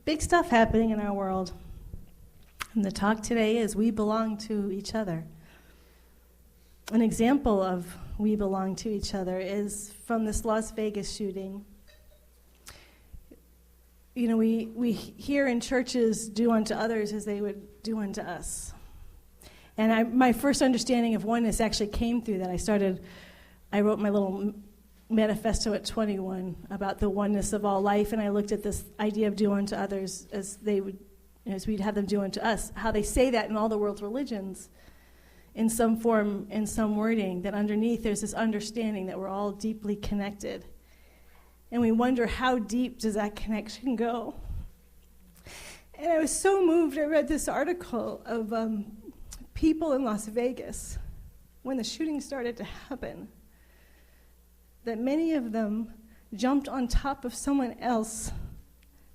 big stuff happening in our world. And the talk today is we belong to each other. An example of we belong to each other is from this Las Vegas shooting. You know, we hear in churches, do unto others as they would do unto us. And my first understanding of oneness actually came through that. I wrote my little manifesto at 21 about the oneness of all life, and I looked at this idea of do unto others as we'd have them do unto us, how they say that in all the world's religions, in some form, in some wording, that underneath there's this understanding that we're all deeply connected. And we wonder, how deep does that connection go? And I was so moved, I read this article of people in Las Vegas, when the shooting started to happen, that many of them jumped on top of someone else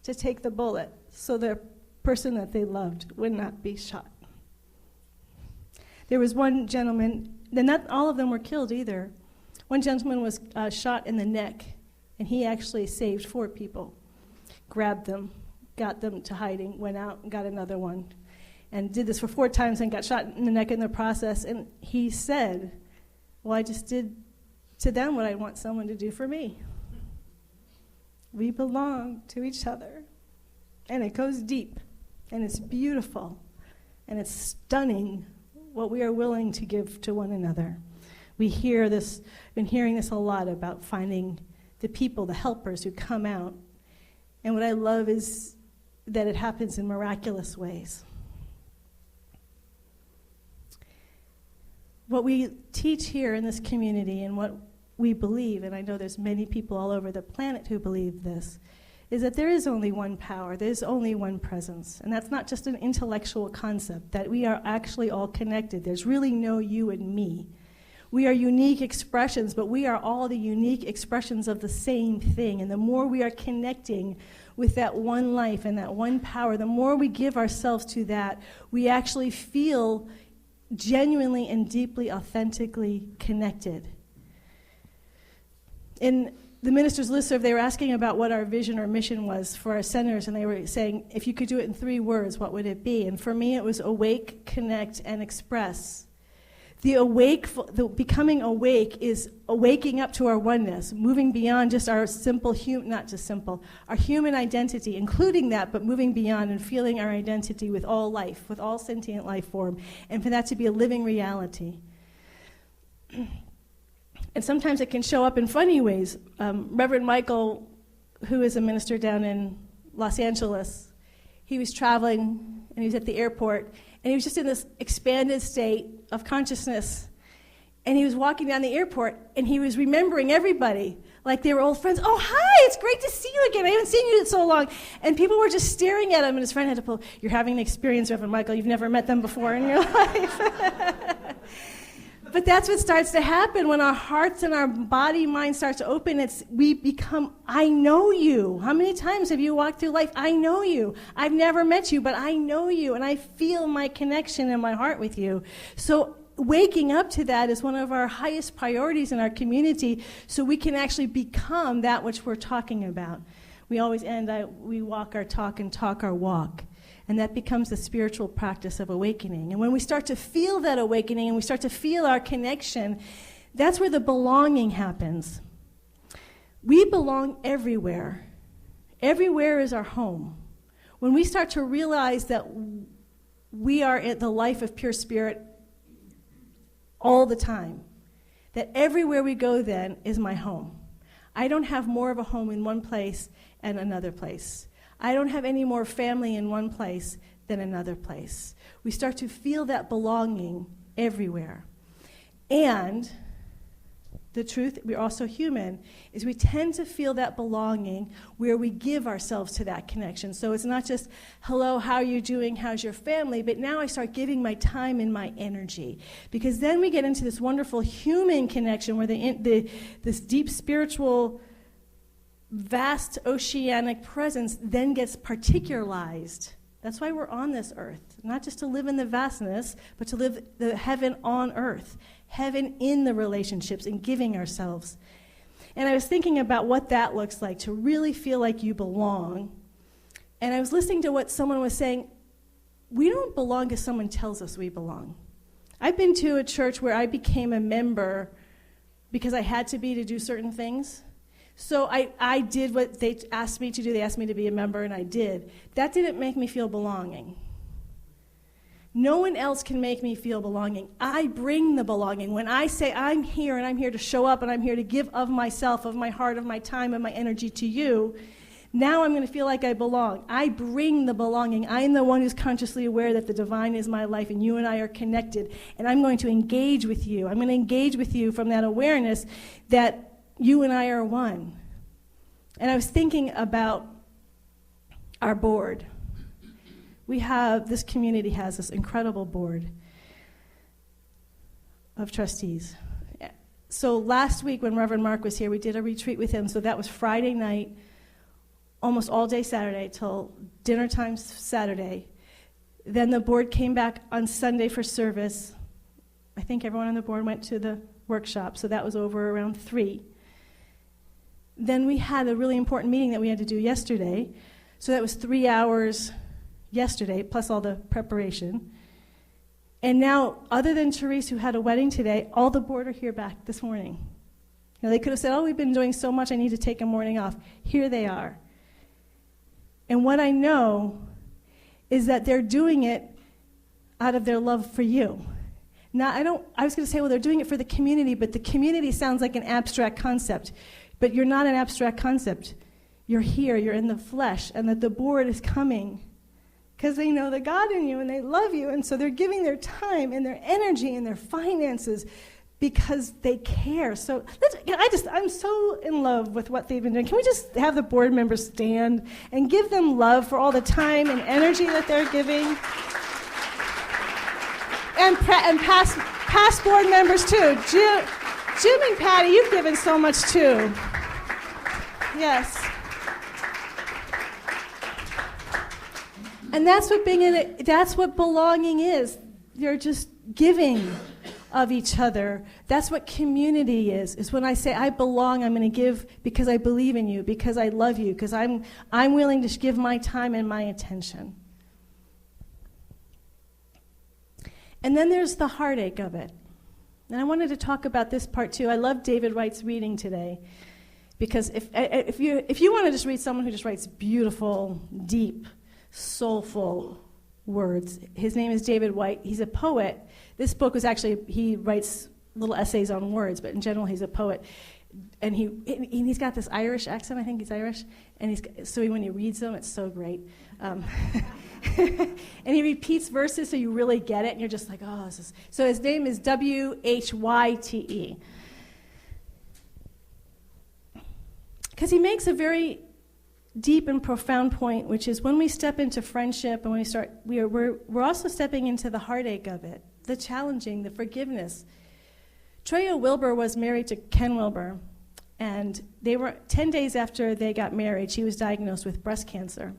to take the bullet so the person that they loved would not be shot. There was one gentleman, and not all of them were killed either. One gentleman was shot in the neck, and he actually saved 4 people, grabbed them, got them to hiding, went out and got another one, and did this for 4 times and got shot in the neck in the process. And he said, well, I just did to them what I want someone to do for me. We belong to each other. And it goes deep, and it's beautiful, and it's stunning what we are willing to give to one another. We hear this, been hearing this a lot about finding the people, the helpers who come out. And what I love is that it happens in miraculous ways. What we teach here in this community and what we believe, and I know there's many people all over the planet who believe this, is that there is only one power, there's only one presence. And that's not just an intellectual concept, that we are actually all connected. There's really no you and me. We are unique expressions, but we are all the unique expressions of the same thing. And the more we are connecting with that one life and that one power, the more we give ourselves to that, we actually feel genuinely and deeply, authentically connected. In the minister's listserv, they were asking about what our vision or mission was for our centers, and they were saying, if you could do it in 3 words, what would it be? And for me, it was awake, connect, and express. The becoming awake is waking up to our oneness, moving beyond just our simple, not just simple, our human identity, including that, but moving beyond and feeling our identity with all life, with all sentient life form, and for that to be a living reality. And sometimes it can show up in funny ways. Reverend Michael, who is a minister down in Los Angeles, he was traveling and he was at the airport, and he was just in this expanded state of consciousness. And he was walking down the airport, and he was remembering everybody like they were old friends. Oh, hi, it's great to see you again. I haven't seen you in so long. And people were just staring at him, and his friend had to pull, you're having an experience, Reverend Michael. You've never met them before in your life. But that's what starts to happen when our hearts and our body, mind starts to open. We become, I know you. How many times have you walked through life? I know you. I've never met you, but I know you, and I feel my connection in my heart with you. So waking up to that is one of our highest priorities in our community, so we can actually become that which we're talking about. We always end, we walk our talk and talk our walk. And that becomes the spiritual practice of awakening. And when we start to feel that awakening and we start to feel our connection, that's where the belonging happens. We belong everywhere. Everywhere is our home. When we start to realize that we are in the life of pure spirit all the time, that everywhere we go then is my home. I don't have more of a home in one place and another place. I don't have any more family in one place than another place. We start to feel that belonging everywhere. And the truth, we're also human, is we tend to feel that belonging where we give ourselves to that connection. So it's not just, hello, how are you doing, how's your family, but now I start giving my time and my energy. Because then we get into this wonderful human connection where this deep spiritual, vast oceanic presence then gets particularized. That's why we're on this earth, not just to live in the vastness, but to live the heaven on earth, heaven in the relationships and giving ourselves. And I was thinking about what that looks like, to really feel like you belong. And I was listening to what someone was saying. We don't belong because someone tells us we belong. I've been to a church where I became a member because I had to be to do certain things. So I did what they asked me to do. They asked me to be a member, and I did. That didn't make me feel belonging. No one else can make me feel belonging. I bring the belonging. When I say I'm here, and I'm here to show up, and I'm here to give of myself, of my heart, of my time, of my energy to you, now I'm going to feel like I belong. I bring the belonging. I am the one who's consciously aware that the divine is my life, and you and I are connected, and I'm going to engage with you. I'm going to engage with you from that awareness that you and I are one. And I was thinking about our board. This community has this incredible board of trustees. So last week when Reverend Mark was here, we did a retreat with him. So that was Friday night, almost all day Saturday till dinner time Saturday. Then the board came back on Sunday for service. I think everyone on the board went to the workshop, so that was over around 3. Then we had a really important meeting that we had to do yesterday. So that was 3 hours yesterday, plus all the preparation. And now, other than Therese, who had a wedding today, all the board are here back this morning. They could have said, we've been doing so much, I need to take a morning off. Here they are. And what I know is that they're doing it out of their love for you. Now, I was going to say, they're doing it for the community, but the community sounds like an abstract concept. But you're not an abstract concept. You're here, you're in the flesh, and that the board is coming because they know the God in you and they love you, and so they're giving their time and their energy and their finances because they care. So I'm so in love with what they've been doing. Can we just have the board members stand and give them love for all the time and energy that they're giving? And past board members too. Jim and Patty, you've given so much too. Yes. And that's what belonging is. You're just giving of each other. That's what community is when I say I belong, I'm going to give because I believe in you, because I love you, because I'm willing to give my time and my attention. And then there's the heartache of it. And I wanted to talk about this part too. I love David Wright's reading today, because if you want to just read someone who just writes beautiful, deep, soulful words, his name is David Wright. He's a poet. This book was actually, he writes little essays on words, but in general he's a poet. And he's got this Irish accent. I think he's Irish. And when he reads them, it's so great. And he repeats verses so you really get it, and you're just like, this is... So his name is Whyte. Because he makes a very deep and profound point, which is when we step into friendship and when we start, we're also stepping into the heartache of it, the challenging, the forgiveness. Treya Wilbur was married to Ken Wilbur, and they were 10 days after they got married, she was diagnosed with breast cancer.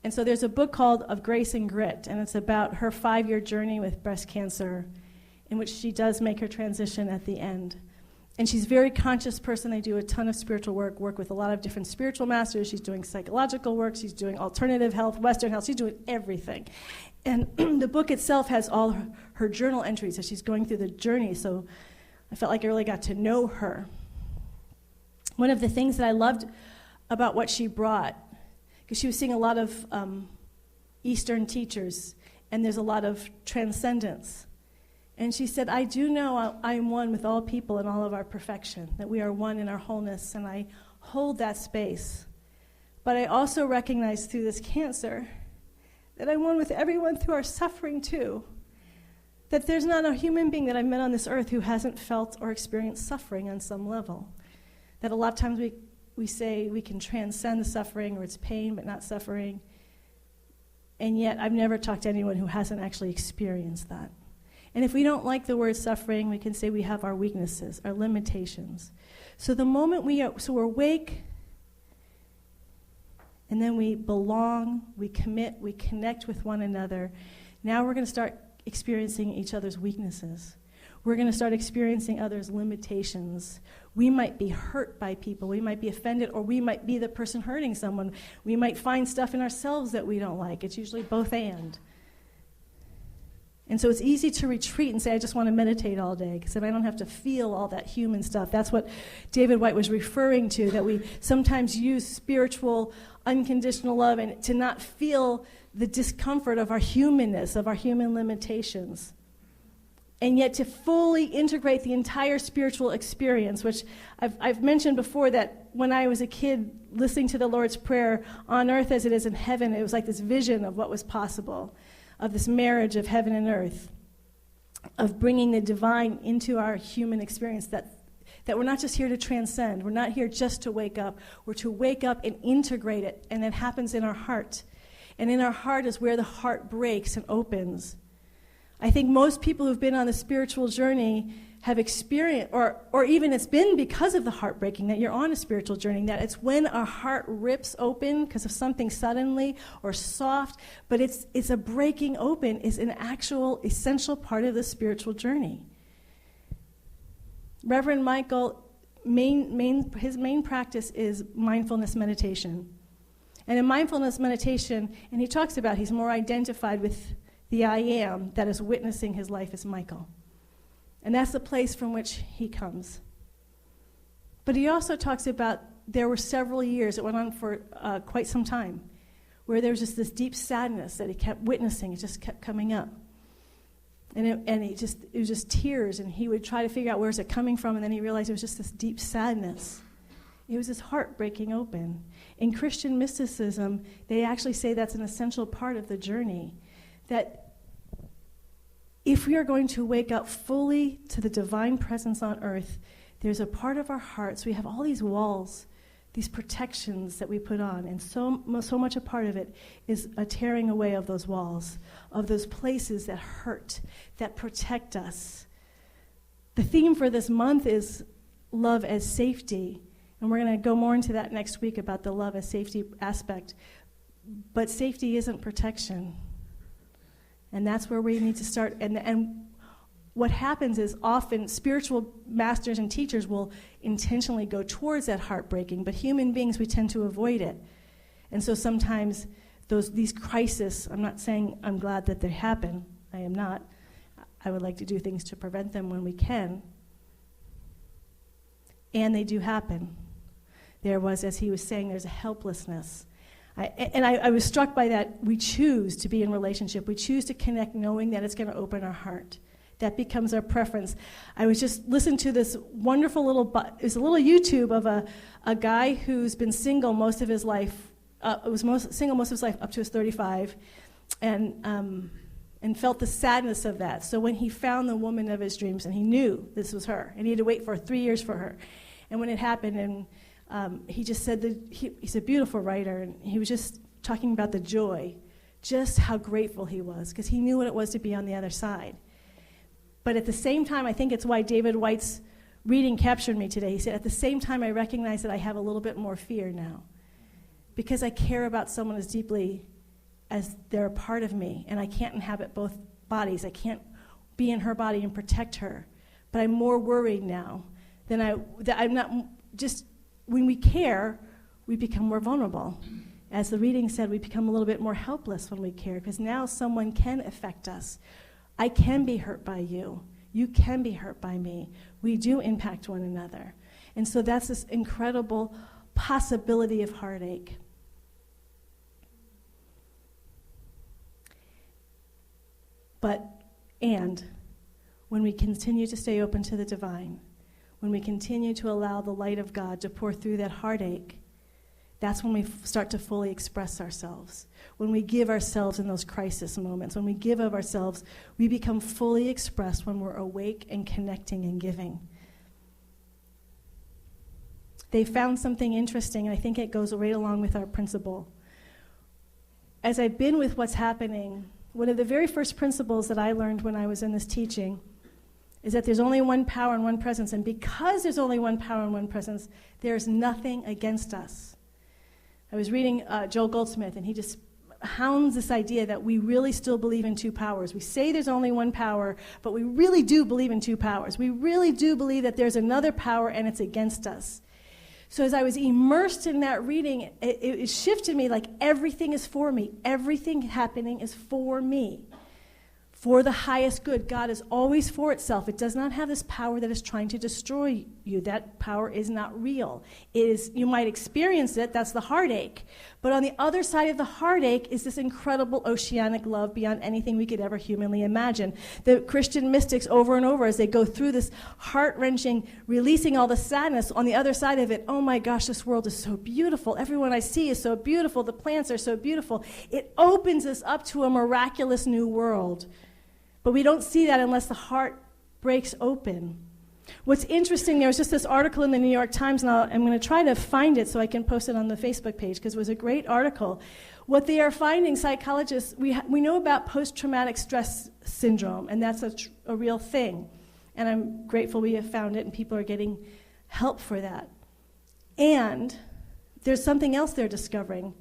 And so there's a book called Of Grace and Grit, and it's about her 5-year journey with breast cancer, in which she does make her transition at the end. And she's a very conscious person. They do a ton of spiritual work with a lot of different spiritual masters. She's doing psychological work. She's doing alternative health, Western health. She's doing everything. And the book itself has all her journal entries as she's going through the journey. So I felt like I really got to know her. One of the things that I loved about what she brought, because she was seeing a lot of Eastern teachers, and there's a lot of transcendence. And she said, I do know I am one with all people in all of our perfection, that we are one in our wholeness, and I hold that space. But I also recognize through this cancer that I'm one with everyone through our suffering too. That there's not a human being that I've met on this earth who hasn't felt or experienced suffering on some level. That a lot of times we say we can transcend the suffering, or it's pain but not suffering. And yet I've never talked to anyone who hasn't actually experienced that. And if we don't like the word suffering, we can say we have our weaknesses, our limitations. So the moment we're awake, and then we belong, we commit, we connect with one another, now we're going to start experiencing each other's weaknesses. we're going to start experiencing others' limitations. We might be hurt by people. We might be offended, or we might be the person hurting someone. We might find stuff in ourselves that we don't like. It's usually both and. And so it's easy to retreat and say, I just want to meditate all day, because if I don't have to feel all that human stuff. That's what David White was referring to, that we sometimes use spiritual, unconditional love and to not feel the discomfort of our humanness, of our human limitations. And yet to fully integrate the entire spiritual experience, which I've mentioned before, that when I was a kid listening to the Lord's Prayer, on earth as it is in heaven, it was like this vision of what was possible, of this marriage of heaven and earth, of bringing the divine into our human experience, that we're not just here to transcend. We're not here just to wake up. We're to wake up and integrate it, and it happens in our heart. And in our heart is where the heart breaks and opens. I think most people who've been on the spiritual journey have experienced, or even it's been because of the heartbreaking that you're on a spiritual journey, that it's when our heart rips open because of something suddenly or soft, but it's a breaking open is an actual essential part of the spiritual journey. Reverend Michael, his main practice is mindfulness meditation. And in mindfulness meditation, and he talks about he's more identified with the I am that is witnessing his life as Michael. And that's the place from which he comes. But he also talks about there were several years, it went on for quite some time, where there was just this deep sadness that he kept witnessing. It just kept coming up. And it was just tears, and he would try to figure out where's it coming from, and then he realized it was just this deep sadness. It was his heart breaking open. In Christian mysticism, they actually say that's an essential part of the journey, that if we are going to wake up fully to the divine presence on earth, there's a part of our hearts, we have all these walls, these protections that we put on, and so much a part of it is a tearing away of those walls, of those places that hurt, that protect us. The theme for this month is love as safety, and we're going to go more into that next week about the love as safety aspect. But safety isn't protection. And that's where we need to start. And what happens is often spiritual masters and teachers will intentionally go towards that heartbreaking, but human beings, we tend to avoid it. And so sometimes these crises, I'm not saying I'm glad that they happen. I am not. I would like to do things to prevent them when we can. And they do happen. There was, as he was saying, there's a helplessness. I was struck by that. We choose to be in relationship. We choose to connect knowing that it's going to open our heart. That becomes our preference. I was just listening to this wonderful it's a little YouTube of a guy who's been single most of his life, single most of his life up to his 35, and felt the sadness of that. So when he found the woman of his dreams, and he knew this was her, and he had to wait for 3 years for her, and when it happened, and he just said that he's a beautiful writer, and he was just talking about the joy, just how grateful he was, because he knew what it was to be on the other side. But at the same time, I think it's why David White's reading captured me today. He said, at the same time, I recognize that I have a little bit more fear now, because I care about someone as deeply as they're a part of me, and I can't inhabit both bodies. I can't be in her body and protect her. But I'm more worried now than I'm not just. When we care, we become more vulnerable. As the reading said, we become a little bit more helpless when we care, because now someone can affect us. I can be hurt by you. You can be hurt by me. We do impact one another. And so that's this incredible possibility of heartache. And when we continue to stay open to the divine, when we continue to allow the light of God to pour through that heartache, that's when we start to fully express ourselves. When we give ourselves in those crisis moments, when we give of ourselves, we become fully expressed when we're awake and connecting and giving. They found something interesting, and I think it goes right along with our principle. As I've been with what's happening, one of the very first principles that I learned when I was in this teaching is that there's only one power and one presence, and because there's only one power and one presence, there's nothing against us. I was reading Joel Goldsmith, and he just hounds this idea that we really still believe in two powers. We say there's only one power, but we really do believe in two powers. We really do believe that there's another power and it's against us. So as I was immersed in that reading, it shifted me like everything is for me. Everything happening is for me. For the highest good. God is always for itself. It does not have this power that is trying to destroy you. That power is not real. It is, you might experience it, that's the heartache. But on the other side of the heartache is this incredible oceanic love beyond anything we could ever humanly imagine. The Christian mystics over and over, as they go through this heart-wrenching, releasing all the sadness, on the other side of it, oh my gosh, this world is so beautiful. Everyone I see is so beautiful. The plants are so beautiful. It opens us up to a miraculous new world. But we don't see that unless the heart breaks open. What's interesting, there was just this article in the New York Times, and I'm going to try to find it so I can post it on the Facebook page, because it was a great article. What they are finding, psychologists, we know about post-traumatic stress syndrome, and that's a real thing. And I'm grateful we have found it, and people are getting help for that. And there's something else they're discovering.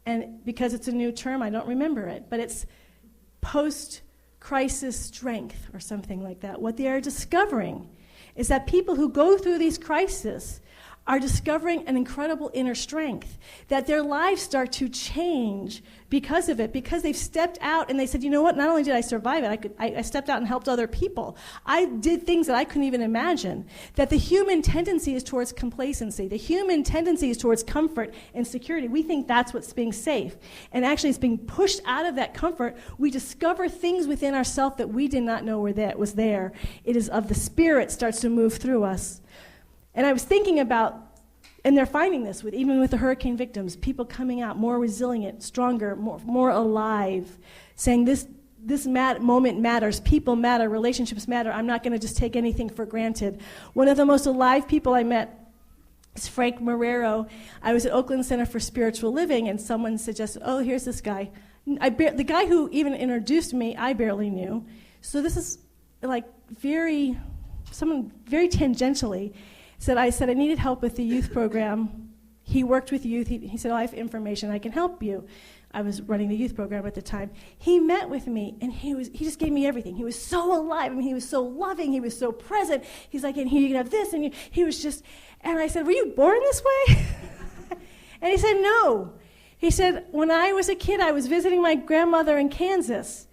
And because it's a new term, I don't remember it, but it's post-crisis strength or something like that. What they are discovering is that people who go through these crises are discovering an incredible inner strength, that their lives start to change because of it, because they've stepped out and they said, you know what, not only did I survive it, I stepped out and helped other people. I did things that I couldn't even imagine. That the human tendency is towards complacency. The human tendency is towards comfort and security. We think that's what's being safe. And actually it's being pushed out of that comfort. We discover things within ourselves that we did not know was there. It is of the spirit starts to move through us. And I was thinking about, and they're finding this even with the hurricane victims, people coming out more resilient, stronger, more alive, saying this moment matters, people matter, relationships matter. I'm not going to just take anything for granted. One of the most alive people I met is Frank Marrero. I was at Oakland Center for Spiritual Living, and someone suggested, oh, here's this guy. The guy who even introduced me, I barely knew. So this is like someone very tangentially. I said I needed help with the youth program. He worked with youth. He said, I have information. I can help you. I was running the youth program at the time. He met with me, and he just gave me everything. He was so alive. I mean, he was so loving. He was so present. He's like, and here you can have this. And he was just, and I said, were you born this way? And he said, no. He said, when I was a kid, I was visiting my grandmother in Kansas.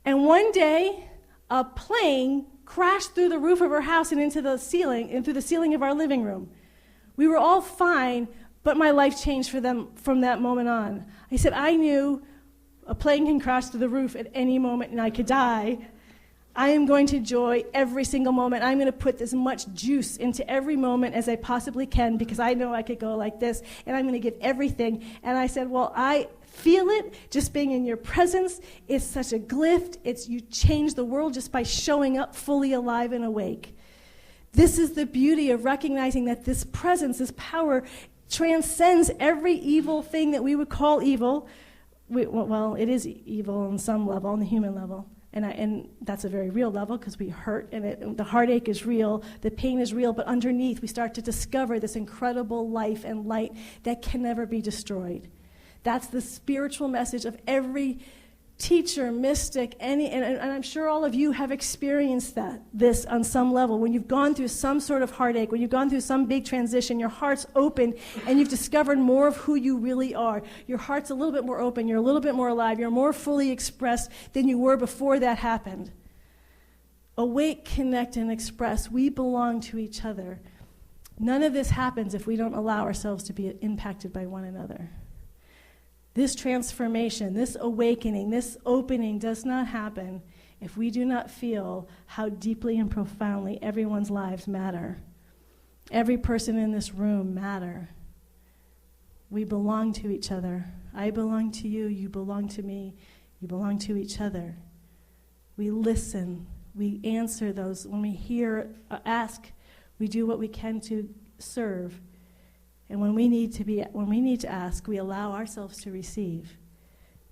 And one day, a plane crashed through the roof of her house and into the ceiling, and through the ceiling of our living room. We were all fine, but my life changed for them from that moment on. I said, I knew a plane can crash through the roof at any moment and I could die. I am going to enjoy every single moment. I'm going to put as much juice into every moment as I possibly can, because I know I could go like this, and I'm going to give everything. And I said, well, I feel it, just being in your presence is such a gift. You change the world just by showing up fully alive and awake. This is the beauty of recognizing that this presence, this power, transcends every evil thing that we would call evil. Well, it is evil on some level, on the human level. And that's a very real level, because we hurt, and the heartache is real, the pain is real, but underneath we start to discover this incredible life and light that can never be destroyed. That's the spiritual message of every teacher, mystic, and I'm sure all of you have experienced this on some level. When you've gone through some sort of heartache, when you've gone through some big transition, your heart's open, and you've discovered more of who you really are. Your heart's a little bit more open, you're a little bit more alive, you're more fully expressed than you were before that happened. Awake, connect, and express. We belong to each other. None of this happens if we don't allow ourselves to be impacted by one another. This transformation, this awakening, this opening does not happen if we do not feel how deeply and profoundly everyone's lives matter. Every person in this room matter. We belong to each other. I belong to you, you belong to me, you belong to each other. We listen, we answer those. When we hear, ask, we do what we can to serve. And when we need to ask, we allow ourselves to receive.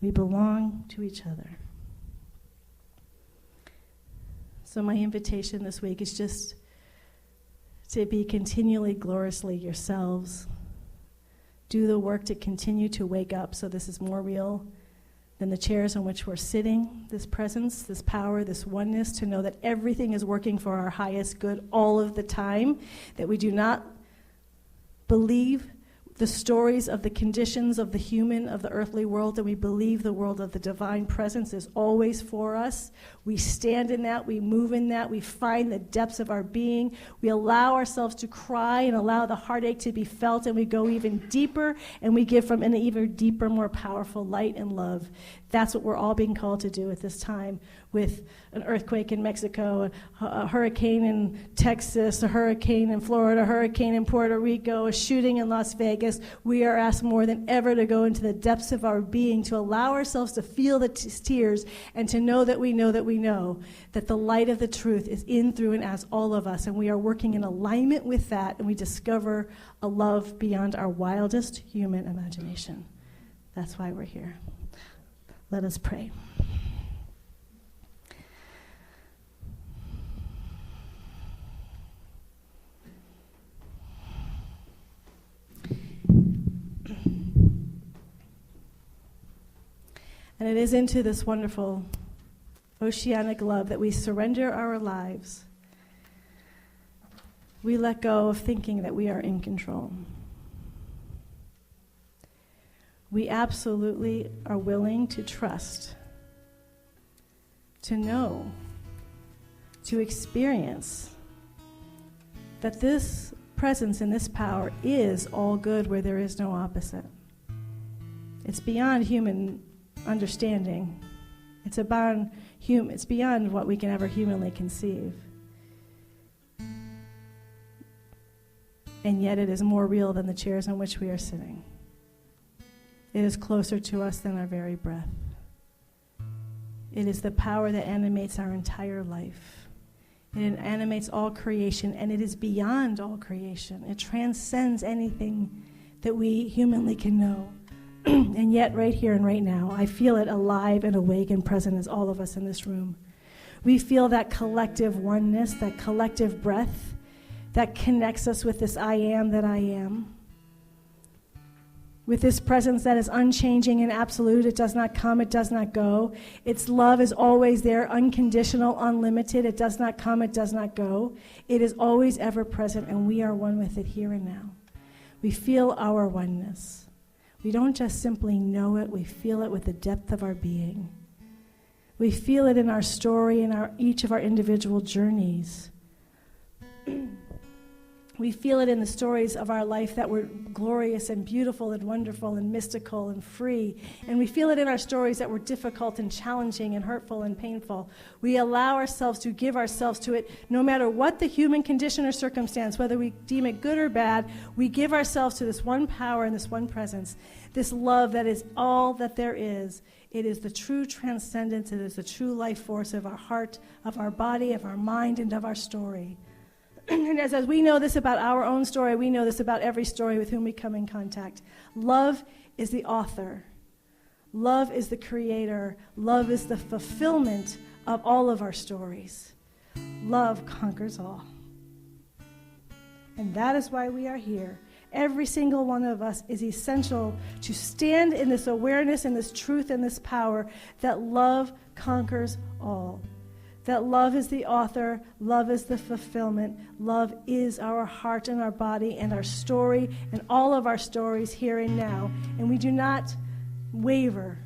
We belong to each other. So my invitation this week is just to be continually, gloriously yourselves, do the work to continue to wake up so this is more real than the chairs on which we're sitting, this presence, this power, this oneness, to know that everything is working for our highest good all of the time, that we do not believe the stories of the conditions of the human, of the earthly world, that we believe the world of the divine presence is always for us. We stand in that, we move in that, we find the depths of our being, we allow ourselves to cry and allow the heartache to be felt, and we go even deeper, and we give from an even deeper, more powerful light and love. That's what we're all being called to do at this time, with an earthquake in Mexico, a hurricane in Texas, a hurricane in Florida, a hurricane in Puerto Rico, a shooting in Las Vegas. We are asked more than ever to go into the depths of our being, to allow ourselves to feel the tears, and to know that we know that the light of the truth is in, through, and as all of us, and we are working in alignment with that, and we discover a love beyond our wildest human imagination. That's why we're here. Let us pray. And it is into this wonderful oceanic love that we surrender our lives. We let go of thinking that we are in control. We absolutely are willing to trust, to know, to experience that this presence and this power is all good where there is no opposite. It's beyond human understanding. It's beyond what we can ever humanly conceive. And yet it is more real than the chairs on which we are sitting. It is closer to us than our very breath. It is the power that animates our entire life. It animates all creation, and it is beyond all creation. It transcends anything that we humanly can know. And yet, right here and right now, I feel it alive and awake and present as all of us in this room. We feel that collective oneness, that collective breath that connects us with this I am that I am. With this presence that is unchanging and absolute. It does not come, it does not go. Its love is always there, unconditional, unlimited. It does not come, it does not go. It is always ever present, and we are one with it here and now. We feel our oneness. We don't just simply know it, we feel it with the depth of our being. We feel it in our story, in each of our individual journeys. We feel it in the stories of our life that were glorious and beautiful and wonderful and mystical and free. And we feel it in our stories that were difficult and challenging and hurtful and painful. We allow ourselves to give ourselves to it, no matter what the human condition or circumstance, whether we deem it good or bad. We give ourselves to this one power and this one presence, this love that is all that there is. It is the true transcendence. It is the true life force of our heart, of our body, of our mind, and of our story. And as we know this about our own story, we know this about every story with whom we come in contact. Love is the author. Love is the creator. Love is the fulfillment of all of our stories. Love conquers all. And that is why we are here. Every single one of us is essential to stand in this awareness and this truth and this power that love conquers all. That love is the author, love is the fulfillment, love is our heart and our body and our story and all of our stories here and now. And we do not waver.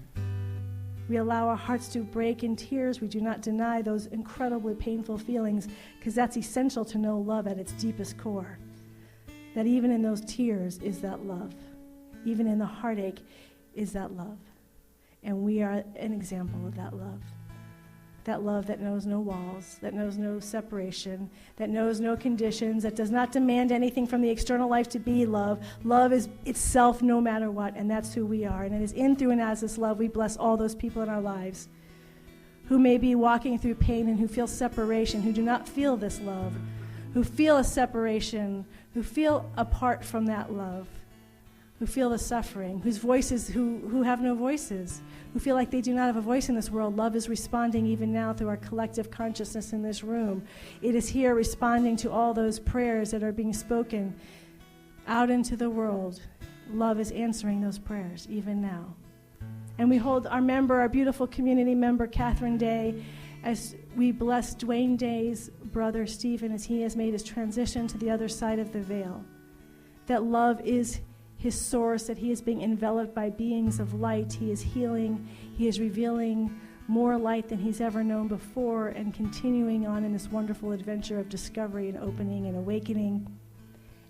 We allow our hearts to break in tears. We do not deny those incredibly painful feelings, because that's essential to know love at its deepest core. That even in those tears is that love. Even in the heartache is that love. And we are an example of that love. That love that knows no walls, that knows no separation, that knows no conditions, that does not demand anything from the external life to be love. Love is itself no matter what, and that's who we are. And it is in, through, and as this love we bless all those people in our lives who may be walking through pain and who feel separation, who do not feel this love, who feel a separation, who feel apart from that love, who feel the suffering, whose voices, who have no voices, who feel like they do not have a voice in this world. Love is responding even now through our collective consciousness in this room. It is here responding to all those prayers that are being spoken out into the world love is answering those prayers even now. And we hold our beautiful community member, Catherine Day, as we bless Dwayne Day's brother, Stephen, as he has made his transition to the other side of the veil. That love is his source, that he is being enveloped by beings of light. He is healing. He is revealing more light than he's ever known before and continuing on in this wonderful adventure of discovery and opening and awakening.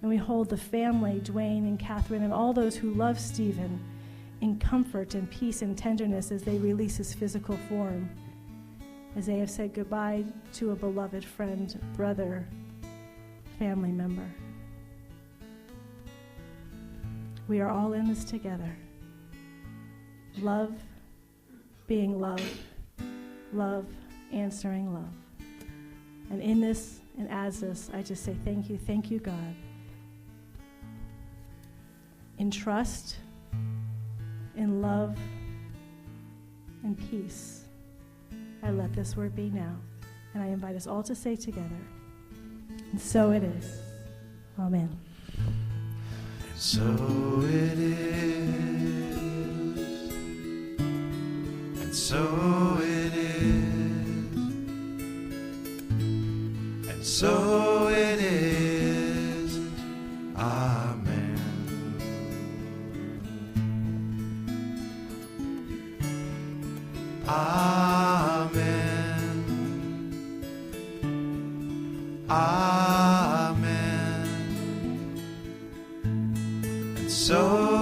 And we hold the family, Dwayne and Catherine, and all those who love Stephen in comfort and peace and tenderness as they release his physical form, as they have said goodbye to a beloved friend, brother, family member. We are all in this together. Love, being love, love, answering love. And in this and as this, I just say thank you, God. In trust, in love, and peace, I let this word be now. And I invite us all to say together, and so it is. Amen. And so it is, and so it is, and so it is. Amen. Amen. Amen. And so